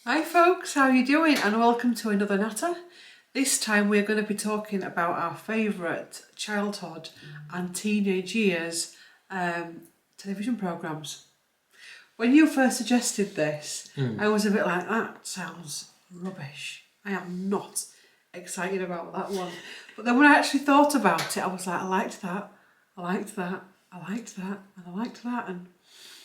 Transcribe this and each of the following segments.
Hi folks, how are you doing? And welcome to another Natter. This time we're going to be talking about our favourite childhood and teenage years television programmes. When you first suggested this, I was a bit like, that sounds rubbish. I am not excited about that one. But then when I actually thought about it, I was like, I liked that, I liked that, I liked that, and I liked that. And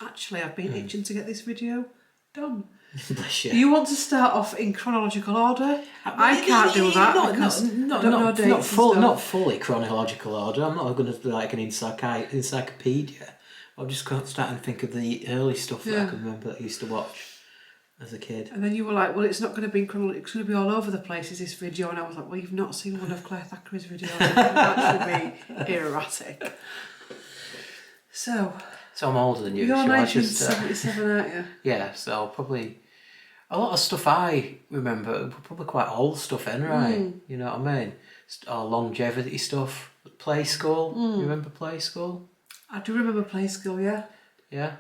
actually I've been itching to get this video done. Bless you. Do you want to start off in chronological order? I can't do that because I don't know dates and stuff. Not fully chronological order. I'm not going to be like an encyclopedia. I'm just going to start and think of the early stuff that I can remember that I used to watch as a kid. And then you were like, well, it's not going to be chronological, it's going to be all over the place, is this video? And I was like, well, you've not seen one of Claire Thackeray's videos. It can actually be erratic. So I'm older than you. You're so 1977, aren't you? Yeah, so probably a lot of stuff I remember, probably quite old stuff anyway. You know what I mean? Or longevity stuff. Play School. You remember Play School? I do remember Play School, yeah. Yeah.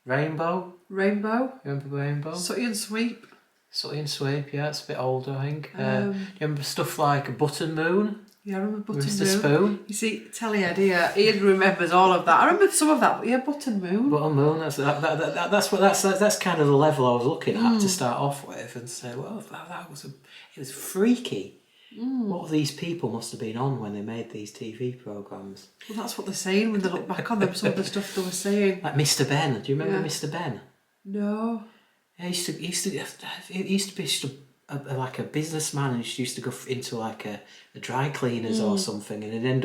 Rainbow. Rainbow. You remember Rainbow? Sooty and Sweep. Sooty and Sweep, yeah, it's a bit older, I think. Do you remember stuff like Button Moon? Yeah, I remember Button Mr. Moon. Spoon? You see, Tellyhead here, Ian remembers all of that. I remember some of that, but yeah, Button Moon. Button Moon, that's kind of the level I was looking at to start off with and say, well, it was freaky. What these people must have been on when they made these TV programmes. Well, that's what they're saying when they look back on them, some of the stuff they were saying. Like Mr. Ben, do you remember Mr. Ben? No. Yeah, he used to be just like a businessman, and he used to go into like a dry cleaners or something, and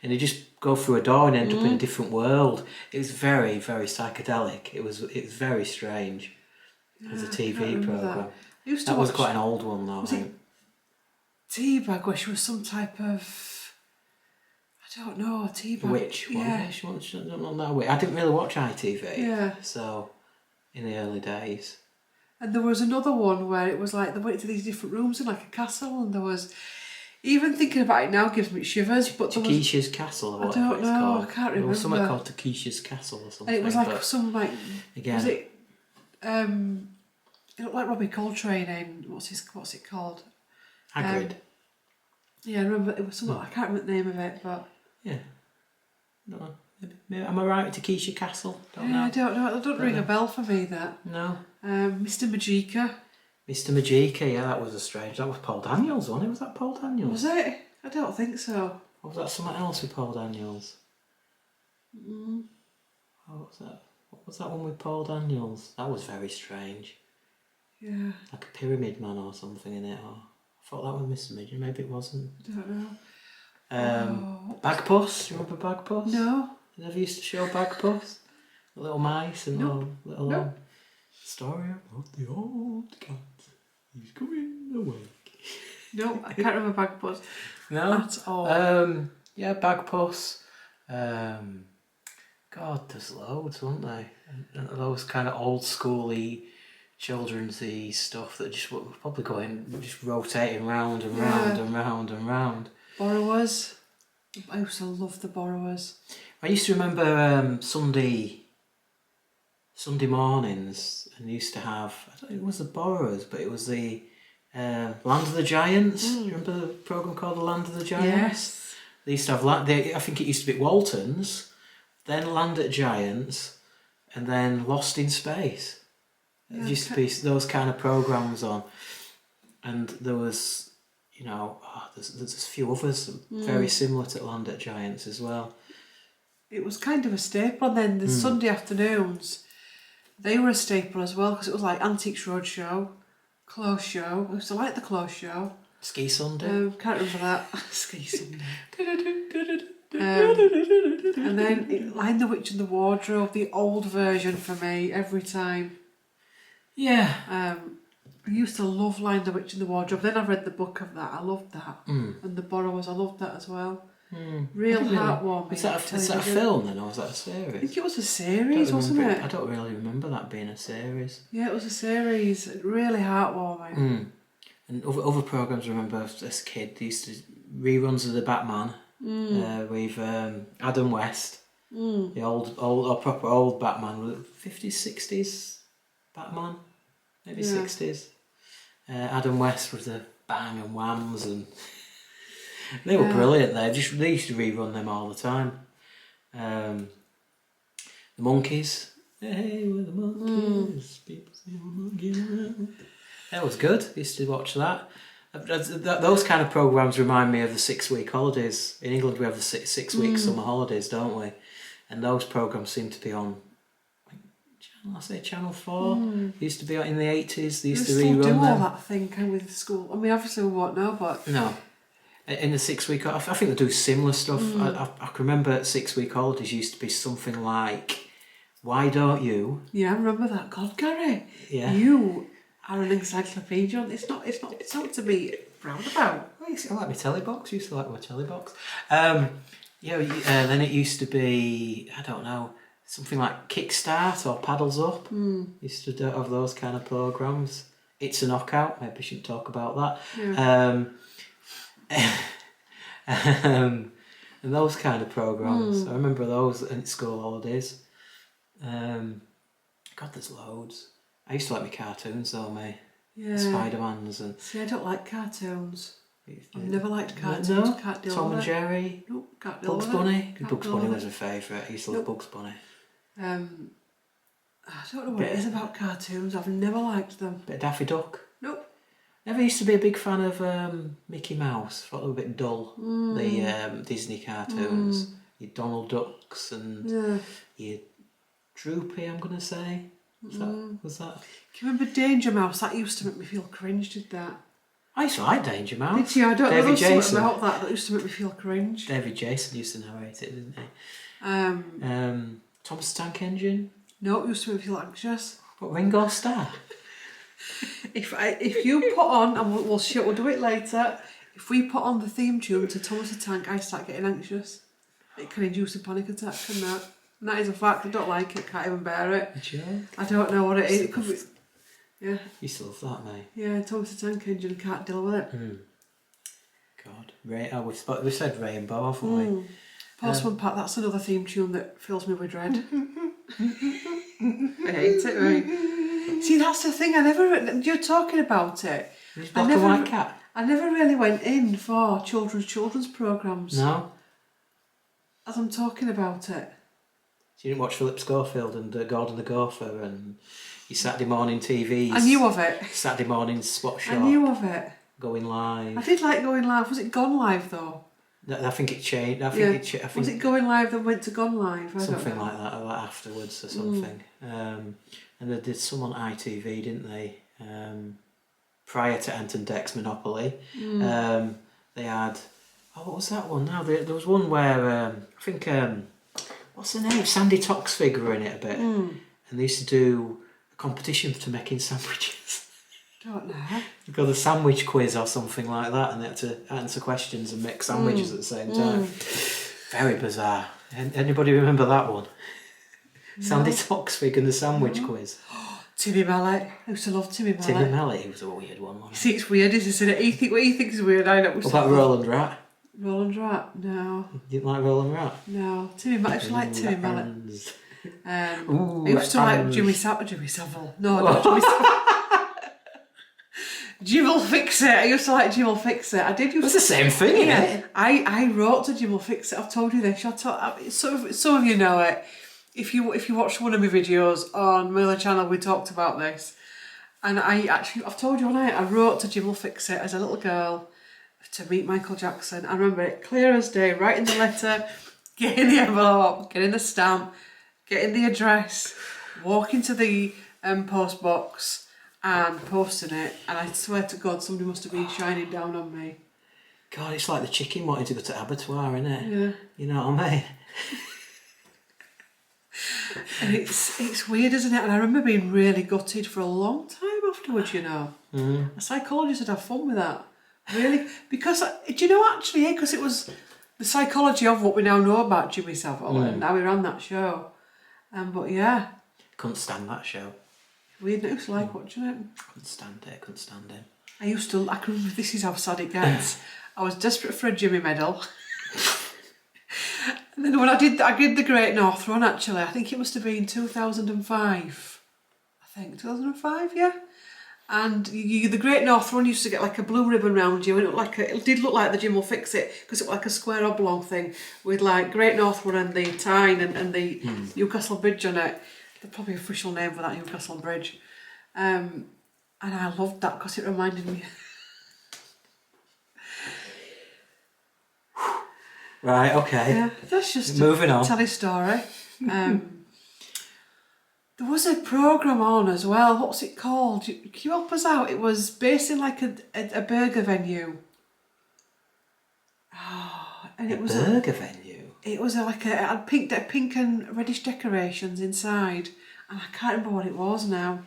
he'd just go through a door and end up in a different world. It was very, very psychedelic. It was very strange as a TV program. That was quite an old one though. Was it Teabag, where she was some type of, I don't know, Teabag. Witch. Yeah. She don't know witch. I didn't really watch ITV. Yeah. So, in the early days. And there was another one where it was like they went into these different rooms in like a castle, and there was, even thinking about it now gives me shivers. But Takeshi's Castle, or whatever I don't know, called. I can't remember. There was something called Takeshi's Castle or something. And it was like some like, again, was it? It looked like Robbie Coltrane in what's it called? Hagrid. Yeah, I remember it was something. I can't remember the name of it, but yeah. No, maybe, am I right with Takeshi Castle? Don't know. I don't know. It doesn't ring a bell for me. That. No. Mr. Majika. Mr. Majika, yeah, that was a strange. That was Paul Daniels, wasn't it? Was that Paul Daniels? Was it? I don't think so. Or was that someone else with Paul Daniels? What was that? What was that one with Paul Daniels? That was very strange. Yeah. Like a pyramid man or something in it. Or I thought that was Mr. Majika. Maybe it wasn't. I don't know. Bagpuss. Do you remember Bagpuss? No. You never used to show Bagpuss? The little mice and little story about the old cat. He's coming away. No, I can't remember Bagpuss. No? At all. Yeah, Bagpuss. God, there's loads, weren't they? And those kind of old schooly children's-y stuff that just were probably going, just rotating round and round and round and round. Borrowers. I used to love the Borrowers. I used to remember Sunday mornings, and used to have, I don't know, it was the Borrowers, but it was the Land of the Giants. Do you remember the programme called The Land of the Giants? Yes. They used to have, I think it used to be Waltons, then Land of Giants, and then Lost in Space. There used to be those kind of programmes on, and there was, you know, there's a few others very similar to Land of Giants as well. It was kind of a staple, and then the Sunday afternoons, they were a staple as well, because it was like Antiques Roadshow, Close Show. I used to like the Close Show. Ski Sunday. Can't remember that. Ski Sunday. And then Lion the Witch and the Wardrobe, the old version for me, every time. Yeah. I used to love Lion the Witch and the Wardrobe. Then I read the book of that. I loved that. And The Borrowers, I loved that as well. Real heartwarming. Is that a film then, or was that a series? I think it was a series, wasn't it? I don't really remember that being a series. Yeah, it was a series. Really heartwarming. And other programmes I remember as a kid, they used to reruns of the Batman with Adam West, the old proper old Batman, 50s, 60s Batman. maybe Yeah. 60s. Adam West with the Bang and Whams, and they were brilliant. They used to rerun them all the time. The Monkeys. Hey, we're the Monkeys. People say we're monkeys. That was good. Used to watch that. Those kind of programmes remind me of the 6-week holidays. In England we have the 6-week summer holidays, don't we? And those programmes seem to be on, Channel 4. Used to be in the 80s. They used to still rerun do all them. that thing, can we, with the school? I mean, obviously we won't know, but... No. In the 6-week, I think they do similar stuff. I can remember 6-week holidays used to be something like, Why Don't You? Yeah, I remember that. God, Gary, Yeah. you are an encyclopedia. It's not something to be proud about. I like my telly box. Used to like my telly box. Then it used to be, I don't know, something like Kickstart or Paddles Up. Used to have those kind of programmes. It's a Knockout. Maybe we shouldn't talk about that. Yeah. And those kind of programmes. I remember those in school holidays. God, there's loads. I used to like my cartoons though, mate. Yeah. Spider-Mans and... See, I don't like cartoons. I've never liked cartoons. No? Can't deal Tom with and it. Jerry? Nope, can't deal Bugs with it. Bunny? Can't Bugs deal Bunny with was it. a favourite. I used to love Bugs Bunny. I don't know what it is about cartoons. I've never liked them. Bit of Daffy Duck. Nope. Never used to be a big fan of Mickey Mouse. Thought they were a bit dull. The Disney cartoons. Your Donald Ducks and Yeah. your Droopy, I'm going to say. Was that? Can you remember Danger Mouse? That used to make me feel cringe, did that? I used to like Danger Mouse. Did you? I don't know. David There was something Jason. about that used to make me feel cringe. David Jason used to narrate it, didn't he? Thomas the Tank Engine. No, it used to make me feel anxious. What, Ringo Starr? If you put on, and we'll do it later. If we put on the theme tune to Thomas the Tank, I start getting anxious. It can induce a panic attack, can that? And that is a fact. I don't like it. Can't even bear it. I don't know what it is. It could be. Yeah. You still love that, mate. Yeah, Thomas the Tank Engine. Can't deal with it. God, we said Rainbow, haven't we? Postman Pat. That's another theme tune that fills me with dread. I hate it, right? See, that's the thing. You're talking about it. It's Black and White Cat. I never really went in for children's programmes. No. As I'm talking about it. So you didn't watch Philip Schofield and Gordon the Gopher and your Saturday morning TVs? I knew of it. Saturday morning spot shop. I knew of it. Going live. I did like Going Live. Was it Gone Live though? I think it changed. Was it Going Live that went to Gone Live? Something like that, or afterwards or something. And they did some on ITV, didn't they? Prior to Ant and Dec's Monopoly. They had... Oh, what was that one now? There was one where, I think... what's the name? Sandy Toxvig were in it a bit. And they used to do a competition for making sandwiches. Don't know. You've got a sandwich quiz or something like that, and they had to answer questions and make sandwiches at the same time. Very bizarre. Anybody remember that one? No. Sandy Toxvig and the sandwich quiz. Timmy Mallet. I used to love Timmy Mallet. Timmy Mallet, he was a weird one, wasn't he? See, it's weird, isn't it? What you think is weird, I know. What about Roland Rat? Roland Rat? No. You didn't like Roland Rat? No. Timmy Mallet. I used to like Timmy Mallet. I used to like Jimmy Savile. No, not Jimmy Savile. Jim'll Fix It. I used to like Jim'll Fix It. I did. It's the same thing, isn't it? I wrote to Jim'll Fix It. I've told you this. Some of you know it. If you watch one of my videos on my other channel, we talked about this. And I've told you all night, I wrote to Jim'll Fix It as a little girl to meet Michael Jackson. I remember it clear as day, writing the letter, getting the envelope, getting the stamp, getting the address, walking to the post box and posting it. And I swear to God, somebody must have been shining down on me. God, it's like the chicken wanting to go to abattoir, isn't it? Yeah. You know what I mean? And it's weird, isn't it? And I remember being really gutted for a long time afterwards, you know. A psychologist would have fun with that. Really? Because, do you know, actually, because it was the psychology of what we now know about Jimmy Savile and how he ran that show. But yeah. Couldn't stand that show. Weird, it was like watching it. Couldn't stand him. I can remember, this is how sad it gets. I was desperate for a Jimmy medal. And then when I did the Great North Run, actually, I think it must have been 2005. 2005, yeah. And the Great North Run used to get like a blue ribbon round you, and it did look like the Jim Will Fix It, because it looked like a square oblong thing with like Great North Run and the Tyne and the Newcastle Bridge on it. The probably official name for that Newcastle Bridge. And I loved that because it reminded me. Right, okay. Yeah, that's just Moving on. Telly story. There was a programme on as well. What's it called? Can you help us out? It was based in like a burger venue. Oh, and it was burger venue. It was like it had pink and reddish decorations inside, and I can't remember what it was now.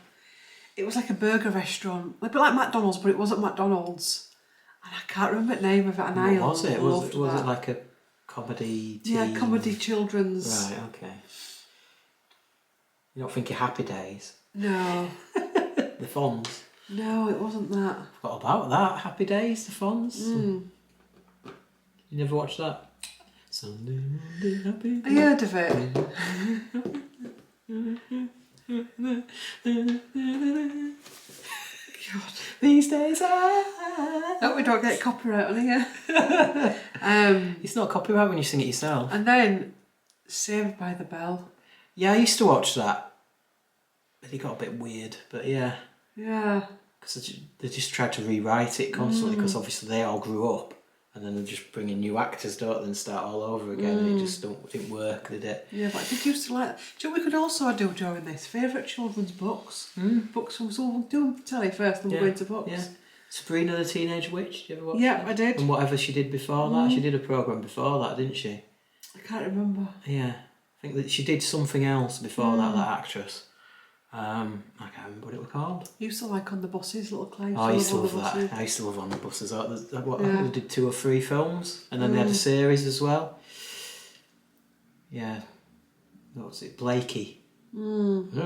It was like a burger restaurant, a bit like McDonald's, but it wasn't McDonald's, and I can't remember the name of it. And what was it? Was it like a comedy? Yeah, comedy children's. Right. Okay. You don't think you're Happy Days? No. The Fonz? No, it wasn't that. Forgot about that. Happy Days, the Fonz? Mm. You never watched that? Sunday, Monday, Happy I heard of it. God. These days I... Hope we don't get copyright on here. It's not copyright when you sing it yourself. And then Saved by the Bell. Yeah, I used to watch that. But it got a bit weird, but yeah. Yeah. Because they just tried to rewrite it constantly, because obviously they all grew up, and then they just bring in new actors, don't they, and start all over again, and it just didn't work, did it? Yeah, but I think used to like... Do you know what we could also do during this? Favourite children's books. Books, so we'll do telly first, then we'll go into books. Yeah. Sabrina the Teenage Witch, did you ever watch Yeah, that? I did. And whatever she did before that, she did a programme before that, didn't she? I can't remember. Yeah. I think that she did something else before that actress. I can't remember what it was called. I used to like On the Buses, little Clive. Oh, I used to love that. I used to love On the Buses. I think they did 2 or 3 films, and then they had a series as well. Yeah. What was it? Blakey. Oh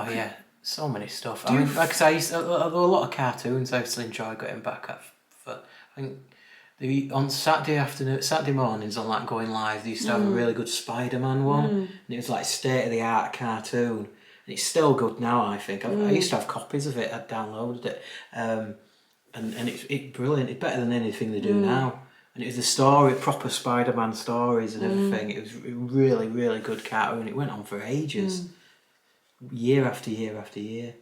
yeah, so many stuff. I mean, like I say, there were a lot of cartoons I used to enjoy getting back at. But I think on Saturday mornings on like Going Live, they used to have a really good Spider-Man one, and it was like state-of-the-art cartoon. And it's still good now, I think. I used to have copies of it. I downloaded it, and it's brilliant. It's better than anything they do now. And it was the story, proper Spider-Man stories and everything. It was a really, really good cartoon. It went on for ages, year after year after year.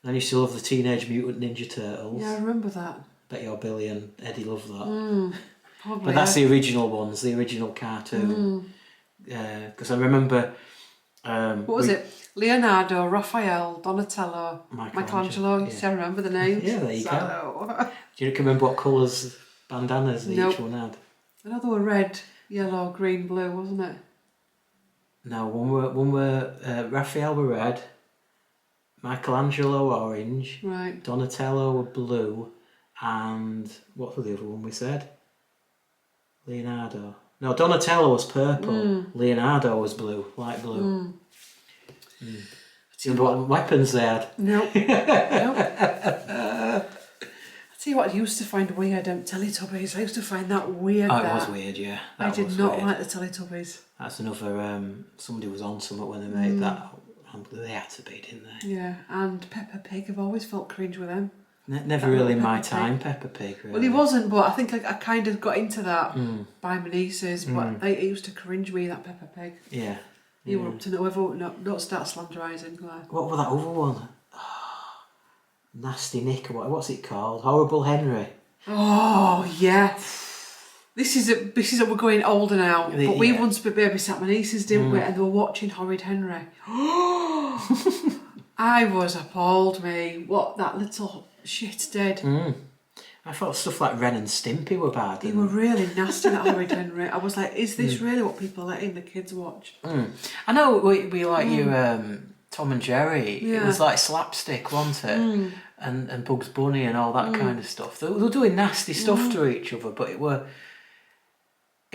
And I used to love the Teenage Mutant Ninja Turtles. Yeah, I remember that. Bet your Billy and Eddie loved that. Probably, but that's the original ones, the original cartoon. Because I remember... what was it? Leonardo, Raphael, Donatello, Michelangelo. Yeah. I remember the names. Yeah, there you go. Do you remember what colours bandanas each one had? I know they were red, yellow, green, blue, wasn't it? No, one were Raphael were red, Michelangelo orange, right. Donatello were blue, and what was the other one we said? Leonardo. No, Donatello was purple. Leonardo was blue, light blue. Do you remember what weapons they had? Nope. I tell you what, I used to find weird Teletubbies. I used to find that weird. Oh, it was weird, yeah. I did not like the Teletubbies. That's another. Somebody was on something when they made that. They had to be, didn't they? Yeah, and Peppa Pig. I've always felt cringe with them. Never really in my time, Peppa Pig. Really. Well, he wasn't, but I think I kind of got into that by my nieces. But they used to cringe me, that Peppa Pig. Yeah. You were up to no whoever. No, don't start slanderising. What was that other one? Oh, Nasty Nick. What's it called? Horrible Henry. Oh yeah. This is we're going older now. But we once babysat my nieces, didn't we? And they were watching Horrid Henry. I was appalled, me. What that little shit did. I thought stuff like Ren and Stimpy were bad. They were really nasty, that Horrid Henry. I was like, is this really what people are letting the kids watch? I know we like you, Tom and Jerry. Yeah. It was like slapstick, wasn't it? And Bugs Bunny and all that kind of stuff. They were doing nasty stuff to each other, but it were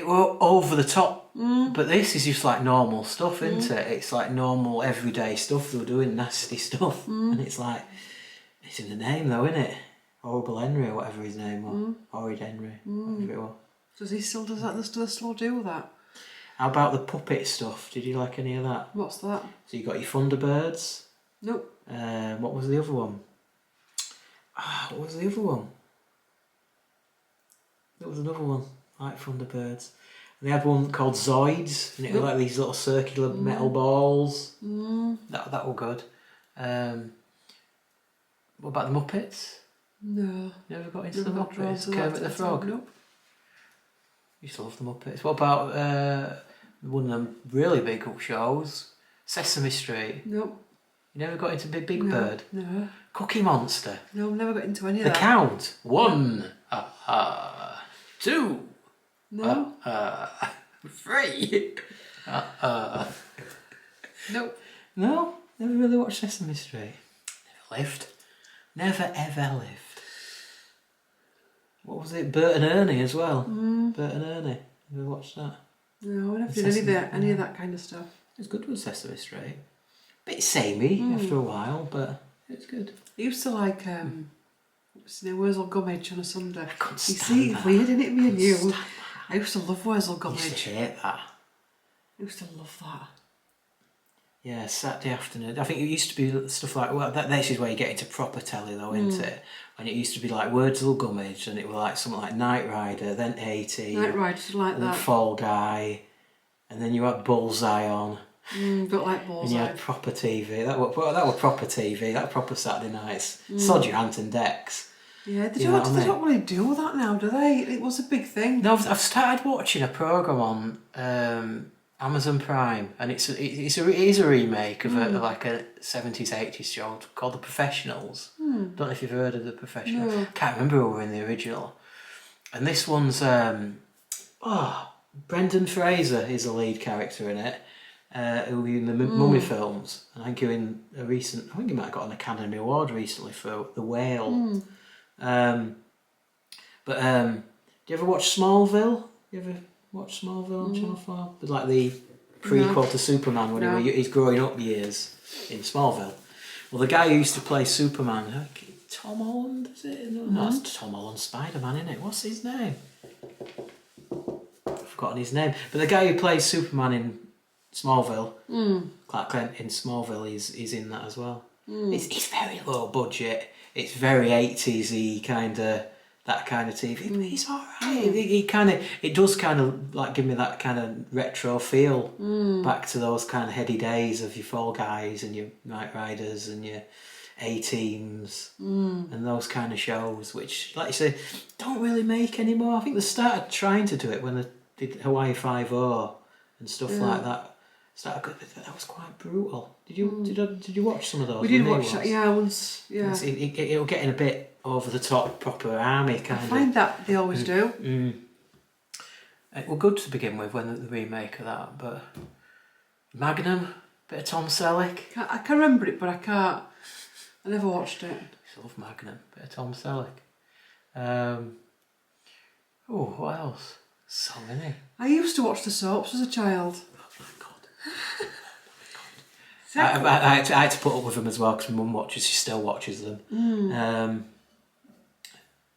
over the top. But this is just like normal stuff, isn't it? It's like normal everyday stuff. They were doing nasty stuff, and it's like it's in the name though, isn't it? Horrible Henry or whatever his name was. Horrid Henry, whatever it was. Does he still do that? Does he still do that? How about the puppet stuff? Did you like any of that? What's that? So you got your Thunderbirds. Nope. What was the other one? What was the other one? There was another one like Thunderbirds. And they had one called Zoids, and it was like these little circular metal balls. That were good. What about the Muppets? No. You ever got into Never the got drawn Muppets? to Kermit that the at all. Frog. Nope. Used to love the Muppets. What about one of them really big shows? Sesame Street. Nope. You never got into Big No. Bird? No. Cookie Monster. No, I've never got into any of The that. Count. 1. 2. No. 3. Nope. No, never really watched Sesame Street. Never lived. Never ever lived. What was it? Bert and Ernie as well. Bert and Ernie. Never watched that. No, I never did any of that kind of stuff. It was good with Sesame Street. Bit samey after a while, but it's good. I used to like what's his name, Wurzel Gummidge on a Sunday. I couldn't You stand see, that. weird, isn't it, me and you? Stand I used to love Wurzel I used Gummidge. to hate that. I used to love that. Yeah, Saturday afternoon. I think it used to be stuff like, well, this is where you get into proper telly though, isn't it? And it used to be like Wurzel Gummidge, and it was like something like Knight Rider, then 80, Night Riders like and then that. Fall Guy, and then you had Bullseye on, Don't like and you Bullseye. had proper TV. That were proper TV. That were proper Saturday nights. Sod your Ant and Dex. Yeah, they You know what I mean? don't really do that now, do they? It was a big thing. No, I've started watching a program on Amazon Prime, and it is a remake of like a 70s 80s show called The Professionals. Don't know if you've heard of The Professionals. No. Can't remember who were in the original. And this one's Brendan Fraser is the lead character in it, who in the Mummy films. And I think he might have got an Academy Award recently for The Whale. Do you ever watch Smallville? You ever watch Smallville on Channel 4? It's like the prequel to Superman when he's growing up years in Smallville. Well, the guy who used to play Superman, Tom Holland, is it? No, it's Tom Holland, Spider-Man, isn't it? What's his name? I've forgotten his name. But the guy who plays Superman in Smallville, Clark Kent in Smallville, he's in that as well. It's very low budget. It's very 80s-y kind of, that kind of TV, but he's alright. It does kind of like give me that kind of retro feel back to those kind of heady days of your Fall Guys and your Knight Riders and your A-Teams and those kind of shows, which, like you say, don't really make anymore. I think they started trying to do it when they did Hawaii Five-0 and stuff like that. That was quite brutal. Did you watch some of those? We did watch that, yeah, once. Yeah. It'll get in a bit over the top, proper army kind I of. find that they always do. It was good to begin with when the remake of that, but Magnum, bit of Tom Selleck. I can remember it, but I can't. I never watched it. I love Magnum, bit of Tom Selleck. What else? So many. I used to watch the soaps as a child. Oh my god. I had to put up with them as well because my mum watches. She still watches them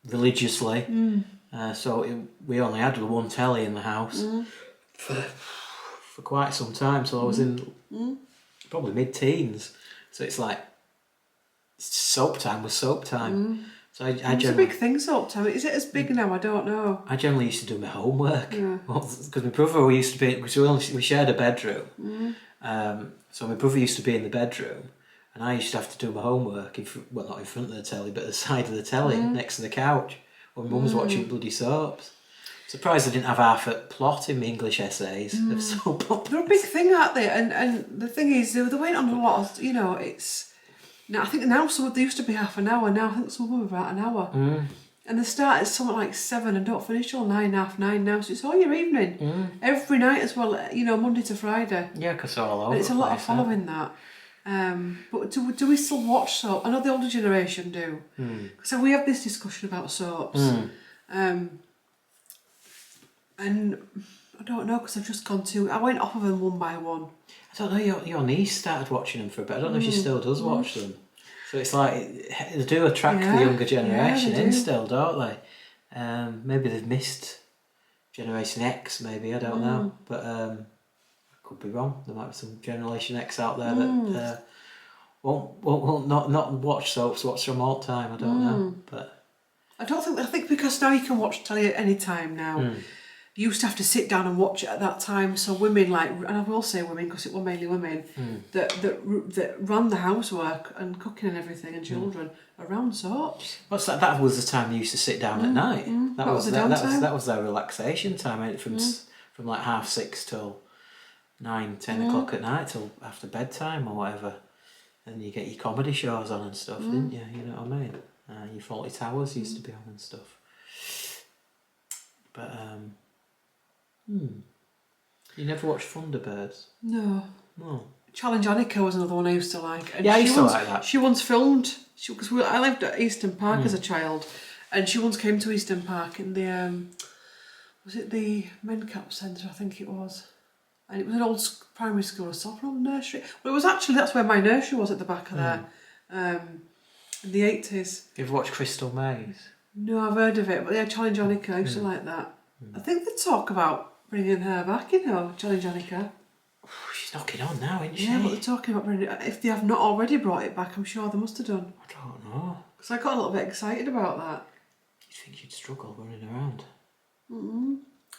religiously. We only had the one telly in the house for quite some time. So I was in probably mid-teens. So it's like soap time was soap time. So It's a big thing, soap time. Is it as big now? I don't know. I generally used to do my homework. Yeah. Because my brother used to be, because we shared a bedroom. So my brother used to be in the bedroom, and I used to have to do my homework, not in front of the telly, but at the side of the telly, next to the couch, when Mum was watching bloody soaps. Surprised I didn't have half a plot in my English essays of soap operas. They're a big thing, aren't they? And the thing is, they went on a lot of, it's... Now, I think now they used to be half an hour, now I think some of them are about an hour. And they start at something like 7 and don't finish till 9, half 9 now, so it's all your evening. Every night as well, Monday to Friday. Yeah, because they're all over. And it's a lot of following that. But do we still watch soap? I know the older generation do. So we have this discussion about soaps. And I don't know, because I've just I went off of them one by one. I don't know, your niece started watching them for a bit. I don't know if she still does watch them. So it's like, they do attract the younger generation they in do. still, don't they? Maybe they've missed Generation X, maybe, I don't know. But could be wrong. There might be some Generation X out there that won't not watch soaps, watch them all the time. I don't know, but I think because now you can watch telly at any time now. You used to have to sit down and watch it at that time. So women and I will say women because it were mainly women that ran the housework and cooking and everything and children around soaps. what's that? That was the time you used to sit down at night. That was that was their relaxation time. From like 6:30 till 9-10 o'clock at night till after bedtime or whatever. And you get your comedy shows on and stuff, didn't you? You know what I mean? Your Fawlty Towers used to be on and stuff. But you never watched Thunderbirds? No. No. Challenge Annika was another one I used to like. And Yeah, I used to like that. She once filmed, because I lived at Easton Park as a child, and she once came to Easton Park in the, was it the Mencap Centre, I think it was. And it was an old primary school, a sort of old nursery. Well, it was actually, that's where my nursery was at the back of there, in the 80s. You ever watched Crystal Maze? No, I've heard of it, but yeah, Challenge Annika, I used to like that. I think they talk about bringing her back, Challenge Annika. She's knocking on now, isn't she? Yeah, but they're talking about bringing it. If they have not already brought it back, I'm sure they must have done. I don't know. Because I got a little bit excited about that. You'd think she'd struggle running around.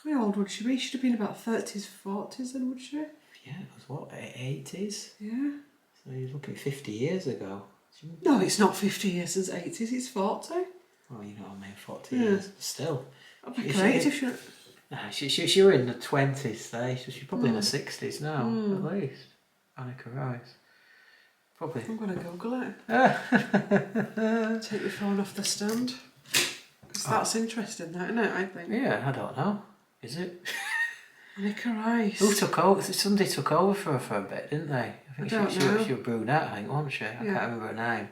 How old would she be? She'd have been about 30s, 40s then, would she? Yeah, it was what, 80s? Yeah. So you're looking at 50 years ago. No, it's not 50 years since 80s, it's 40. Well, you know what I mean, 40 years. Still. That'd be great if She were in the 20s there, so she's probably in her 60s now, at least. Annika Rice. Probably. I'm going to Google it. Take your phone off the stand. Because that's interesting, that, isn't it, I think? Yeah, I don't know. Is it? Annika Rice. Who took over? Somebody took over for her for a bit, didn't they? I think I don't know. she was brunette, I think, wasn't she? I can't remember her name.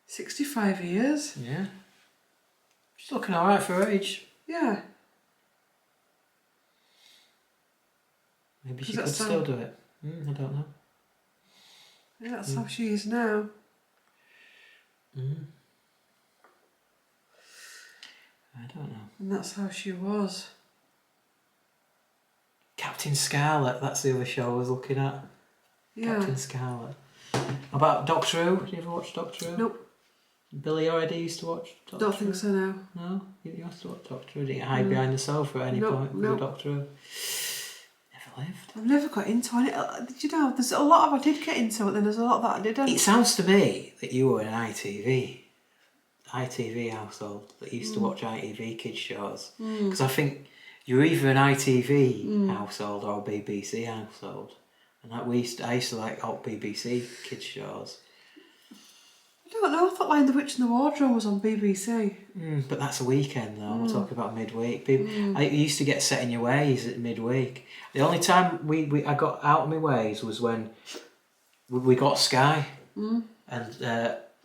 65 years. Yeah. She's looking alright for her age. Yeah. Maybe she could still do it. I don't know. Yeah, that's how she is now. I don't know. And that's how she was. Captain Scarlet, that's the other show I was looking at. Yeah. Captain Scarlet. About Doctor Who? Did you ever watch Doctor Who? Nope. Billy already used to watch Doctor Who? Don't think so now. No? You used to watch Doctor Who? Didn't you hide behind the sofa at any point with Doctor Who? Never lived. I've never got into it. Did you know, there's a lot of I did get into it, then there's a lot that I didn't. It sounds to me that you were an ITV household that used to watch ITV kids shows. Because I think you're either an ITV household or a BBC household. And I used to like old BBC kids shows. I don't know, I thought Lion the Witch and the Wardrobe was on BBC. But that's a weekend though, we're talking about midweek. I used to get set in your ways at midweek. The only time I got out of my ways was when we got Sky and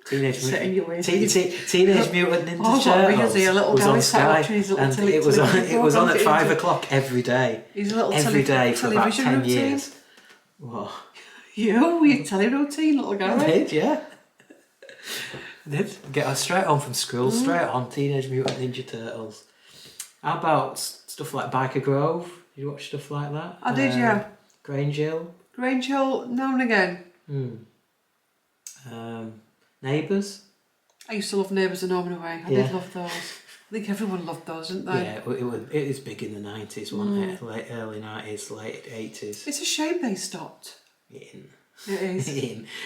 Teenage Mutant Ninja Turtles was on Sky, and it was on at 5 o'clock every day. Every day for about 10 years. What? You? Were you telly routine, little guy? I did, yeah. I did. Get us straight on from school, straight on Teenage Mutant Ninja Turtles. How about stuff like Biker Grove? Did you watch stuff like that? I did, yeah. Grange Hill? Grange Hill, now and again. Neighbours? I used to love Neighbours and Home and Away. I did love those. I think everyone loved those, didn't they? Yeah, it was big in the 90s, wasn't it? Early 90s, late 80s. It's a shame they stopped. It is.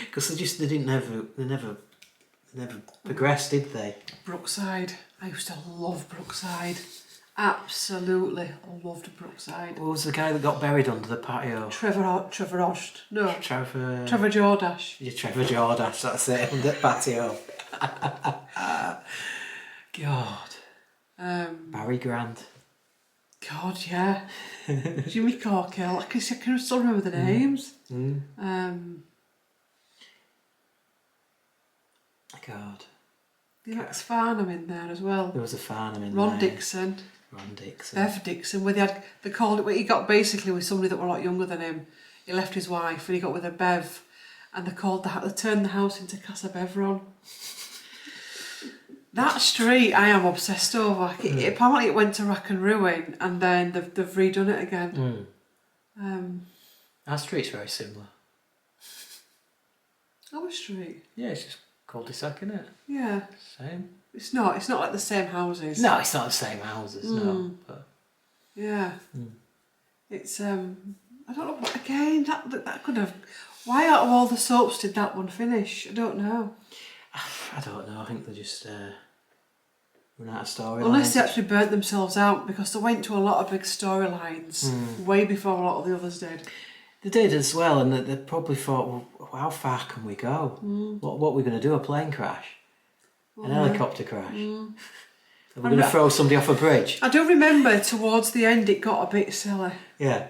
Because they never progressed, did they? Brookside. I used to love Brookside. Absolutely loved Brookside. What was the guy that got buried under the patio? Trevor Ost. No. Trevor Jordash. Yeah, Trevor Jordash, that's it, under the patio. God. Barry Grant. God, yeah. Jimmy Corkill. I can still remember the names. God. The Max Farnham in there as well. There was a Farnham in Ron there. Dixon. Bev Dixon, where they called it, where he got basically with somebody that were a lot younger than him. He left his wife and he got with a Bev, and they turned the house into Casa Bevron. That street I am obsessed over. Apparently it went to rack and ruin and then they've redone it again. Our street's very similar. Our street? Yeah, it's just cul-de-sac, isn't it? Yeah. Same. It's not like the same houses. No, it's not the same houses, no. But Yeah. It's I don't know what again that could have. Why out of all the soaps did that one finish? I don't know. I don't know. I think they just run out of storylines. Unless they actually burnt themselves out because they went to a lot of big storylines way before a lot of the others did. They did as well, and they probably thought, well, how far can we go? What are we going to do? A plane crash? An helicopter crash? Are we going to throw somebody off a bridge? I do remember towards the end it got a bit silly. Yeah.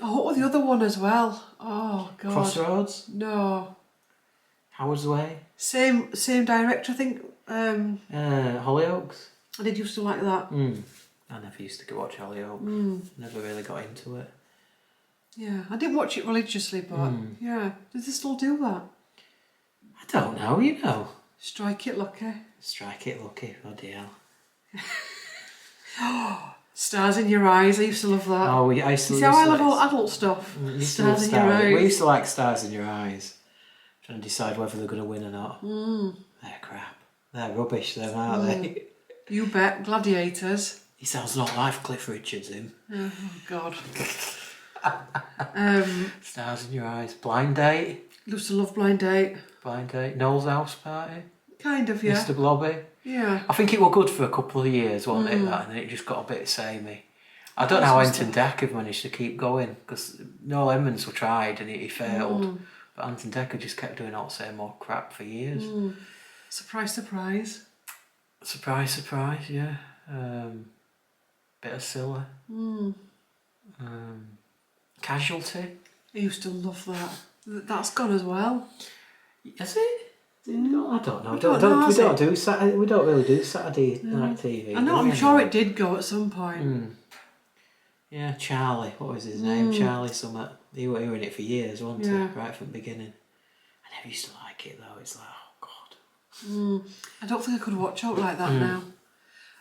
Oh, what was the other one as well? Oh God. Crossroads? No. Howard's Way? Same director, I think. Hollyoaks? I did used to like that. I never used to go watch Hollyoaks. Never really got into it. Yeah, I didn't watch it religiously, but yeah. Does they still do that? I don't know, you know. Strike It Lucky. Strike It Lucky, oh dear. Stars in Your Eyes, I used to love that. Oh, I used to See how I love all adult stuff? Stars in Your Eyes. We used to like Stars in Your Eyes. Trying to decide whether they're going to win or not. They're crap. They're rubbish, them, aren't they? You bet. Gladiators. He sounds not like Cliff Richards, him. Oh, God. Stars in Your Eyes. Blind Date. Used to love Blind Date. Blind Date. Noel's House Party. Kind of, yeah. Mr. Blobby. Yeah. I think it was good for a couple of years, wasn't it, that? And then it just got a bit samey. I don't know how Anton Deck have managed to keep going, because Noel Edmonds were tried and he failed. But Anton Decker just kept doing all the same old crap for years. Surprise, surprise. Surprise, surprise, yeah. Bit of Scylla. Casualty. I used to love that. That's gone as well. Is it? I don't know. We don't really do Saturday night TV. I know. I'm sure it did go at some point. Yeah, Charlie. What was his name? Charlie Summit. He were in it for years, wasn't he? Right from the beginning. I never used to like it though. It's like, oh God. I don't think I could watch out like that now.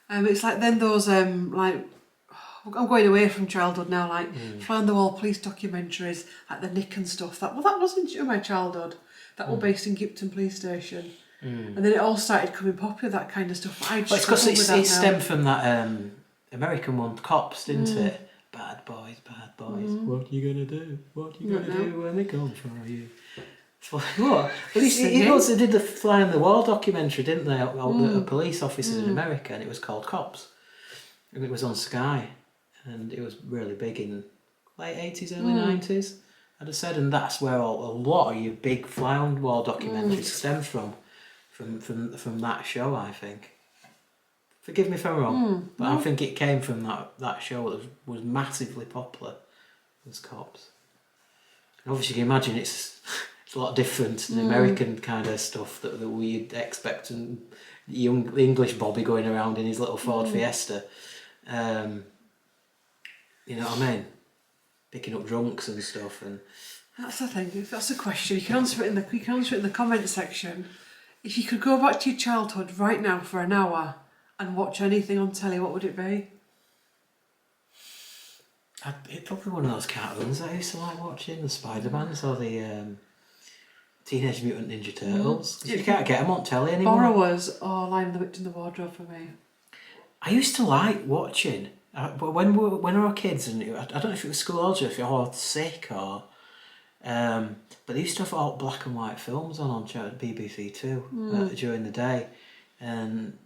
It's like then those like I'm going away from childhood now, like Fly on the Wall police documentaries, like the Nick and stuff. That wasn't my childhood. That were based in Gipton Police Station, and then it all started coming popular. That kind of stuff. But it's because it stemmed from that American one, Cops, didn't it? Bad boys. What are you gonna do? What are you gonna do when they come for you? What? At least they did the Fly on the Wall documentary, didn't they? About the police officers in America, and it was called Cops. And it was on Sky, and it was really big in late 80s, early 90s. I'd have said, and that's where a lot of your big Fly on the Wall documentaries stem from that show, I think. Forgive me if I'm wrong, but I think it came from that show that was massively popular. Was Cops. And obviously, you can imagine it's a lot different than American kind of stuff that we'd expect, and the English Bobby going around in his little Ford Fiesta. You know what I mean? Picking up drunks and stuff, and that's the thing. If that's a question, you can answer it in the comment section. If you could go back to your childhood right now for an hour and watch anything on telly, what would it be? It's probably one of those cartoons I used to like watching, the Spider-Mans or the Teenage Mutant Ninja Turtles. 'Cause you can't get them on telly anymore. Borrowers or Lion the Witch in the Wardrobe for me. I used to like watching, but when we were kids, and I don't know if it was school or if you're sick or, but they used to have all black and white films on BBC Two during the day, and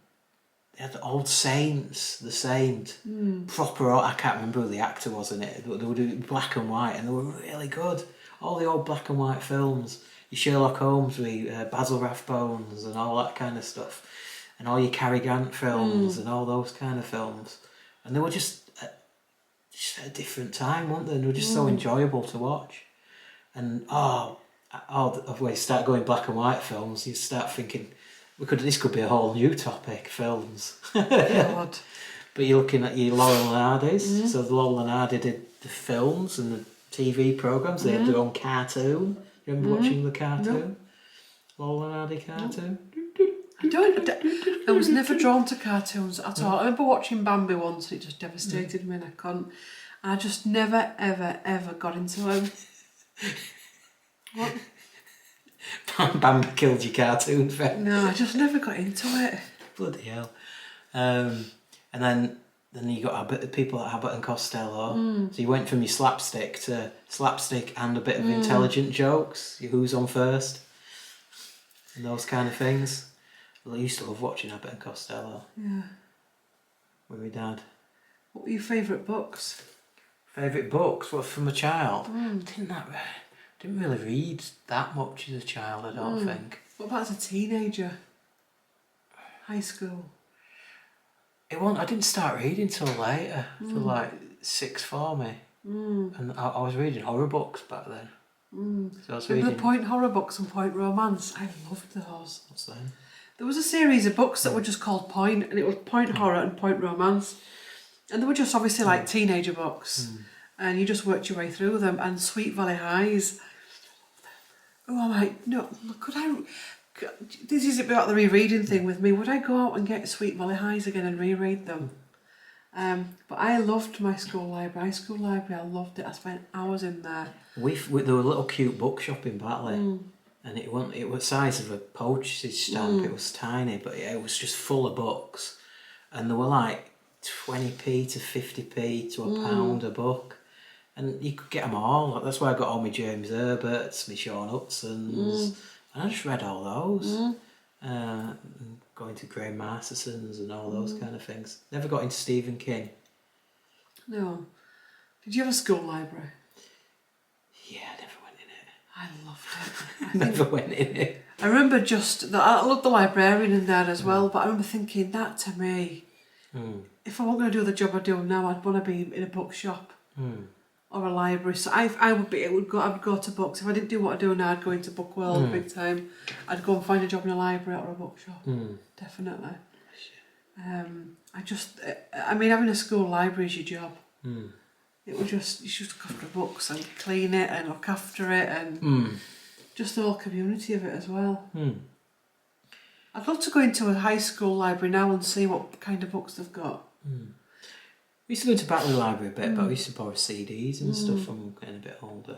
they had the Old Saints, The Saint, proper. I can't remember who the actor was in it. They were doing black and white, and they were really good. All the old black and white films, your Sherlock Holmes with Basil Rathbones and all that kind of stuff. And all your Cary Grant films and all those kind of films. And they were just at a different time, weren't they? And they were just so enjoyable to watch. And when you start going black and white films, you start thinking, this could be a whole new topic, films. God. But you're looking at your Laurel and Hardy's. So the Laurel and Hardy did the films and the TV programmes. They had their own cartoon. You remember watching the cartoon? Laurel and Hardy cartoon? I was never drawn to cartoons at all. I remember watching Bambi once and it just devastated me and I couldn't. And I just never, ever, ever got into them. What? Bambi killed your cartoon fan. No, I just never got into it. Bloody hell. And then you got people like Abbott and Costello. So you went from your slapstick to slapstick and a bit of intelligent jokes. Your Who's on First. And those kind of things. Well, I used to love watching Abbott and Costello. Yeah. With my dad. What were your favourite books? Favourite books? Well, from a child? Didn't really read that much as a child, I don't think. What about as a teenager? High school? I didn't start reading till later, till like sixth form. And I was reading horror books back then. So I was Remember reading... the point horror books and point romance? I loved those. What's that? There was a series of books that were just called Point, and it was point horror and point romance. And they were just obviously like teenager books. And you just worked your way through them. And Sweet Valley Highs. Oh, I'm like, no, this is about the rereading thing with me. Would I go out and get Sweet Valley Highs again and reread them? But I loved my school library. High school library, I loved it. I spent hours in there. There were a little cute bookshop in Batley. And it was the size of a postage stamp. It was tiny, but it was just full of books. And they were like 20p to 50p to a pound a book. And you could get them all. That's where I got all my James Herberts, my Sean Hudsons. And I just read all those. Going to Graham Masterson's and all those kind of things. Never got into Stephen King. No. Did you have a school library? Yeah, I never went in it. I loved it. Never went in it. I remember I loved the librarian in there as well, but I remember thinking that to me, if I wasn't going to do the job I do now, I'd want to be in a bookshop or a library. So I would go to books. If I didn't do what I do now, I'd go into Book World big time. I'd go and find a job in a library or a bookshop. Definitely. Having a school library is your job. It was just, you should look after books and clean it and look after it and just the whole community of it as well. I'd love to go into a high school library now and see what kind of books they've got. We used to go to Batley Library a bit, but we used to borrow CDs and stuff when we were getting a bit older.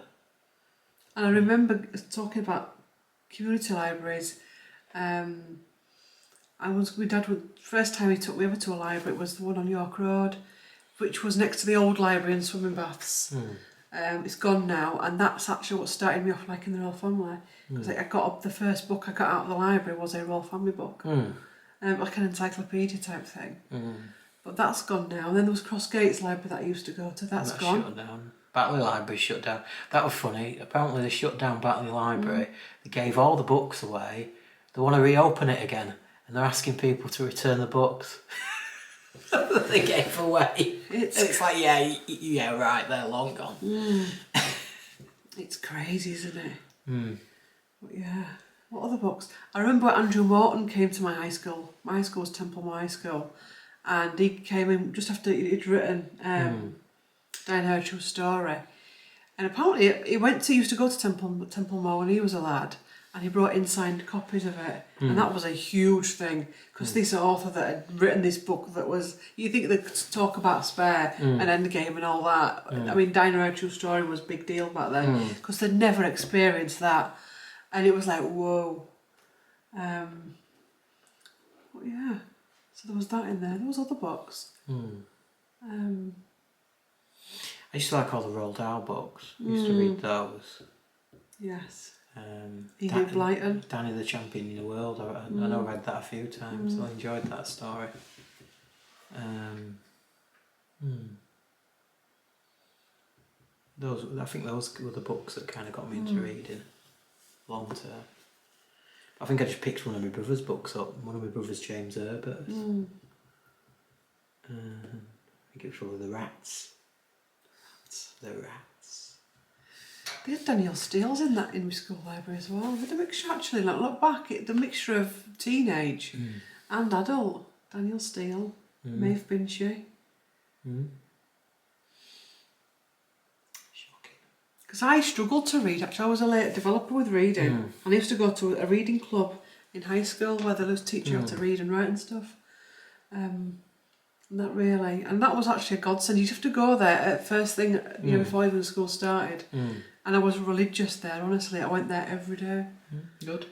And I remember talking about community libraries. My dad first time he took me over to a library, it was the one on York Road, which was next to the old library and swimming baths. It's gone now, and that's actually what started me off liking the Royal Family. Because the first book I got out of the library was a Royal Family book, like an encyclopedia type thing. But that's gone now. And then there was Cross Gates Library that I used to go to. That's gone. Shut down. Batley Library shut down. That was funny. Apparently they shut down Batley Library. They gave all the books away. They want to reopen it again, and they're asking people to return the books that they gave away. It's like, yeah, right, they're long gone. It's crazy, isn't it? But yeah. What other books? I remember Andrew Morton came to my high school. My high school was Templemore High School. And he came in just after he'd written Diane Herschel's story. And apparently he used to go to Templemore when he was a lad, and he brought in signed copies of it. And that was a huge thing, because this author that had written this book that was, you think they could talk about Spare and Endgame and all that. I mean, Diane Herschel's story was a big deal back then, because they'd never experienced that. And it was like, whoa. But yeah. So there was that in there. There was other books. I used to like all the Roald Dahl books. I used to read those. Yes. Enid Blyton. Danny the Champion in the World. I know I read that a few times. I enjoyed that story. I think those were the books that kind of got me into reading long term. I think I just picked one of my brother's books up. One of my brother's James Herbert. I think it was probably The Rats. The Rats. They had Danielle Steele's in my school library as well. But the mixture, actually, look back, the mixture of teenage and adult. Danielle Steele, Maeve Binchy. Shocking. Because I struggled to read, actually. I was a late developer with reading. And I used to go to a reading club in high school where they just teach you how to read and write and stuff. And that was actually a godsend. You'd have to go there at first thing, before even school started. And I was religious there, honestly. I went there every day. Good.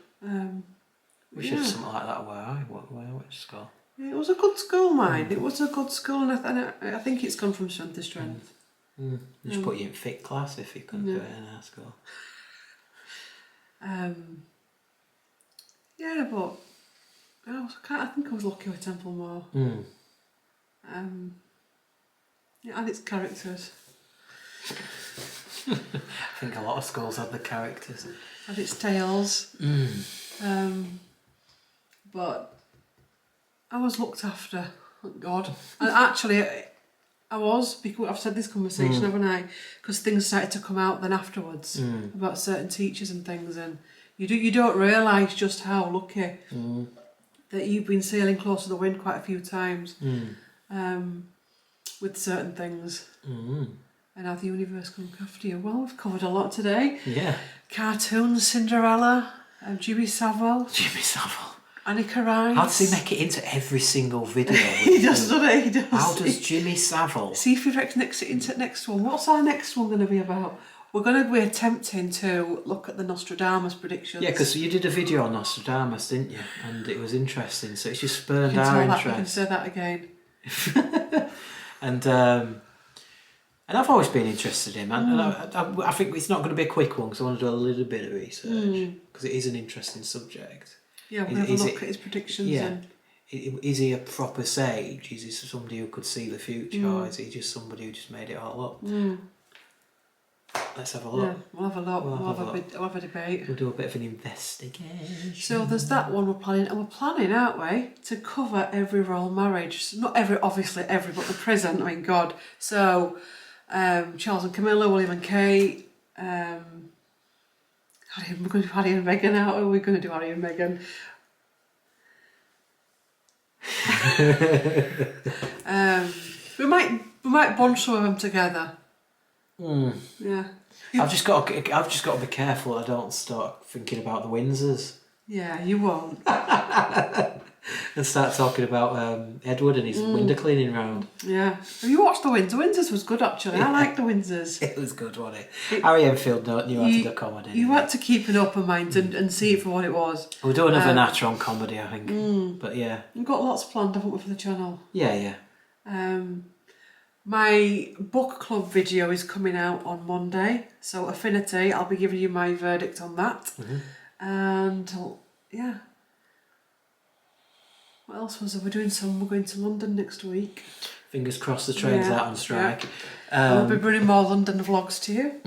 We Yeah. should have something like that where I went to school. Yeah, it was a good school, mine. It was a good school, and I think it's gone from strength to strength. Just put you in fit class if you couldn't do it in our school. Yeah, but I think I was lucky with Templemore. Yeah, and its characters. I think a lot of schools have the characters. And its tales. But I was looked after, thank God. And actually, I was, because I've said this conversation, haven't I? Because things started to come out then afterwards about certain teachers and things, and you don't realise just how lucky that you've been sailing close to the wind quite a few times with certain things. And how the universe can look after you. Well, we've covered a lot today. Yeah. Cartoons, Cinderella, Jimmy Savile. Jimmy Savile. Annika Rice. How does he make it into every single video? He does, doesn't he? He does. How does Jimmy Savile? See if you reckon into next one. What's our next one going to be about? We're attempting to look at the Nostradamus predictions. Yeah, because you did a video on Nostradamus, didn't you? And it was interesting, so it's just you spurred can our tell interest. that, you can say that again. And I've always been interested in him, and I think it's not going to be a quick one because I want to do a little bit of research because it is an interesting subject. Yeah, we'll have a look at his predictions. Yeah. And Is he a proper sage? Is he somebody who could see the future, or is he just somebody who just made it all up? Let's have a look. yeah, we'll have a look. We'll have a debate. We'll do a bit of an investigation. So there's that one we're planning, and we're planning, aren't we, to cover every royal marriage. Not obviously every, but the present. I mean, God. So Charles and Camilla, William and Kate. We're going to do Harry and Meghan out. Or are we going to do Harry and Meghan? We might bond some of them together. Yeah. I've just got to be careful I don't start thinking about the Windsors Yeah, you won't. and start talking about Edward and his window cleaning round. Yeah. Have you watched The Windsors? The Windsors was good, actually. I like The Windsors. It was good, wasn't it? Harry Enfield knew how to do comedy. You had to keep an open mind and see it for what it was. We'll do another Natron comedy, I think. But yeah. We've got lots planned, haven't we, for the channel? Yeah. My book club video is coming out on Monday, so Affinity, I'll be giving you my verdict on that. And yeah, what else was there? We're going to London next week. Fingers crossed the train's out on strike. I'll be bringing more London vlogs to you.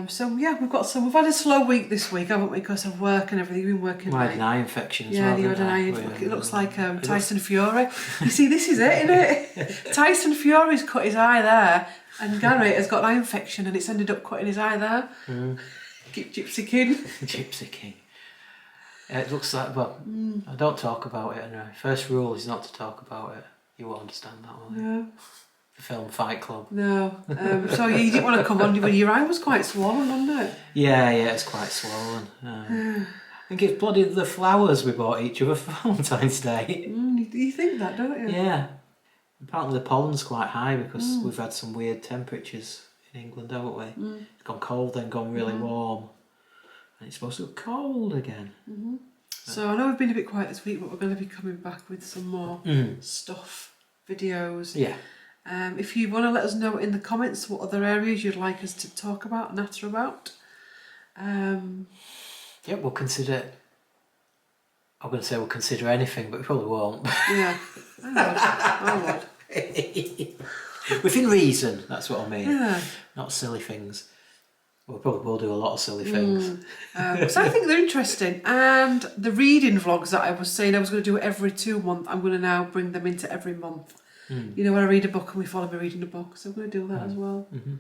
So yeah, we've had a slow week this week, haven't we, because of work and everything. You've been working. I had an eye infection as well. Yeah, you had an eye infection. It looks like Tyson Fury. You see, this is it, isn't it? Tyson Fury's cut his eye there, and Gary has got an eye infection, and it's ended up cutting his eye there. Gypsy King. Gypsy King. It looks like, I don't talk about it anyway. First rule is not to talk about it. You won't understand that one. No. The film Fight Club. No. So you didn't want to come on when your eye was quite swollen, wasn't it? Yeah, it's quite swollen. I think it's bloody the flowers we bought each other for Valentine's Day. You think that, don't you? Yeah. Apparently the pollen's quite high because we've had some weird temperatures in England, haven't we? It's gone cold, then gone really warm. And it's supposed to go cold again. So I know we've been a bit quiet this week, but we're going to be coming back with some more stuff, videos. Yeah. If you want to let us know in the comments what other areas you'd like us to talk about, natter about. Yeah, we'll consider. I'm going to say we'll consider anything, but we probably won't. Yeah, I would. Within reason, that's what I mean. Yeah. Not silly things. We probably will do a lot of silly things. So I think they're interesting. And the reading vlogs that I was saying I was going to do every 2 months, I'm going to now bring them into every month. You know, when I read a book and we follow me reading a book, so I'm going to do that as well. And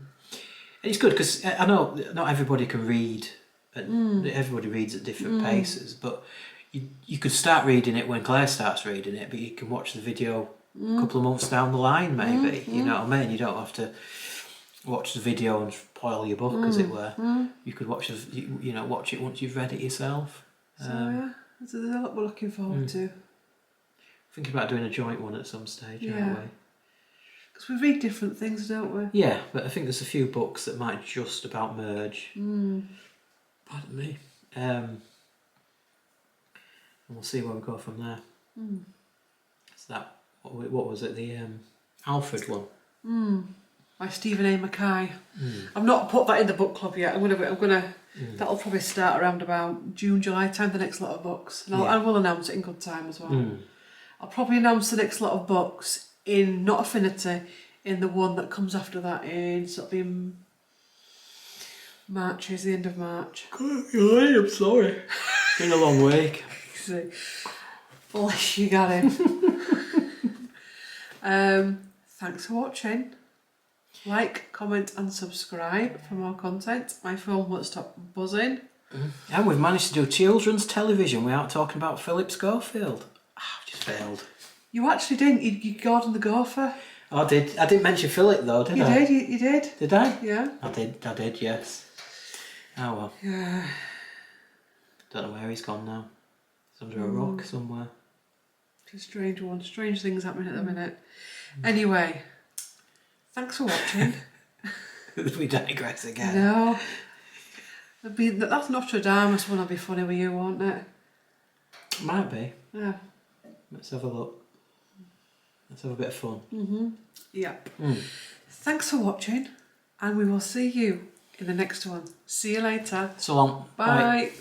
it's good because I know not everybody can read, and everybody reads at different paces, but you could start reading it when Claire starts reading it, but you can watch the video a couple of months down the line maybe, you know what I mean? You don't have to watch the video and spoil your book, as it were. You could watch watch it once you've read it yourself. So There's a lot we're looking forward to. Thinking about doing a joint one at some stage, Yeah. aren't we? Because we read different things, don't we? Yeah, but I think there's a few books that might just about merge. Pardon me. And we'll see where we go from there. Is that what was it? The Alfred one. By Stephen A. Mackay. I've not put that in the book club yet. I'm gonna. That'll probably start around about June, July time. The next lot of books, and I will announce it in good time as well. I'll probably announce the next lot of books in not Affinity, in the one that comes after that in sort of in March. Is the end of March. I'm sorry. Been a long week. See. Bless you, Gary. Thanks for watching. Like, comment and subscribe for more content. My phone won't stop buzzing. And we've managed to do children's television without talking about Philip Schofield. I've just failed. You actually didn't. You Gordon the Gopher. Oh, I didn't mention Philip though, did You I? did. You did. Did I? Yeah. I did, yes. Oh well. Yeah. Don't know where he's gone now. He's under a rock somewhere. It's a strange one. Strange things happening at the minute. Anyway, thanks for watching. We digress again. No. That's Nostradamus one. Will be funny with you, won't it? Might be. Yeah. Let's have a look. Let's have a bit of fun. Yep. Thanks for watching, and we will see you in the next one. See you later. So long. Bye.